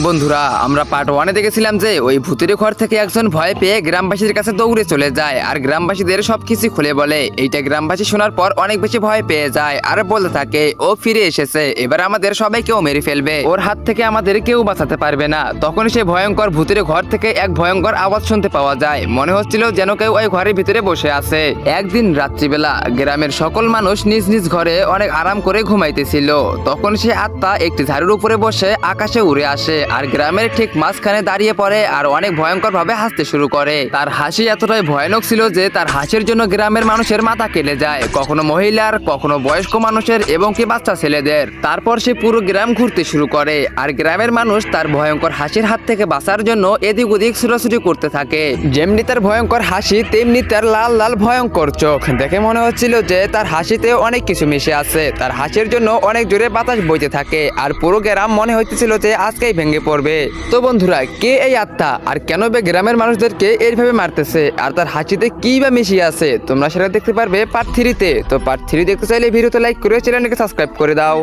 বন্ধুরা আমরা পার্ট 1-এ দেখেছিলাম যে ওই ভূতের ঘর থেকে একজন ভয় পেয়ে গ্রামবাসীর কাছে দৌড়ে চলে যায় আর গ্রামবাসীদের সবকিছু খুলে বলে। এইটা গ্রামবাসী শোনার পর অনেক বেশি ভয় পেয়ে যায় আর বলতে থাকে ও ফিরে এসেছে, এবার আমাদের সবাইকেও মেরে ফেলবে, ওর হাত থেকে আমাদের কেউ বাঁচাতে পারবে না। তখন সে ভয়ঙ্কর ভূতের ঘর থেকে এক ভয়ঙ্কর আওয়াজ শুনতে পাওয়া যায়, মনে হচ্ছিল যেন কেউ ওই ঘরের ভিতরে বসে আছে। একদিন রাত্রিবেলা গ্রামের সকল মানুষ নিজ নিজ ঘরে অনেক আরাম করে ঘুমাইতেছিল। তখন সে আত্মা একটি ঝাড়ুর উপরে বসে আকাশে উড়ে আসে আর গ্রামের ঠিক মাঝখানে দাঁড়িয়ে পড়ে আর অনেক ভয়ঙ্কর ভাবে হাসতে শুরু করে। তার হাসি এতটাই ভয়ানক ছিল যে তার হাসির জন্য গ্রামের মানুষের মাথা কেটে যায়, কখনো মহিলার, কখনো বয়স্ক মানুষের এবং কি বাচ্চা ছেলেদের। তারপর সে পুরো গ্রাম ঘুরতে শুরু করে আর গ্রামের মানুষ তার ভয়ঙ্কর হাসির হাত থেকে বাঁচার জন্য এদিক ওদিক ছুটাছুটি করতে থাকে। যেমনি তার ভয়ঙ্কর হাসি তেমনি তার লাল লাল ভয়ঙ্কর চোখ, দেখে মনে হচ্ছিল যে তার হাসিতে অনেক কিছু মিশে আছে। তার হাসির জন্য অনেক জোরে বাতাস বইতে থাকে আর পুরো গ্রাম মনে হইতেছিল যে আজকেই ভেঙে পড়বে। তো বন্ধুরা, কে এই আত্মা আর কেন বা গ্রামের মানুষদেরকে এইভাবে মারতেছে আর তার হাসিতে কি বা মিশিয়ে আছে, তোমরা সেটা দেখতে পারবে পার্ট 3-তে। তো পার্ট 3 দেখতে চাইলে ভিডিওতে লাইক করে চ্যানেলটিকে সাবস্ক্রাইব করে দাও।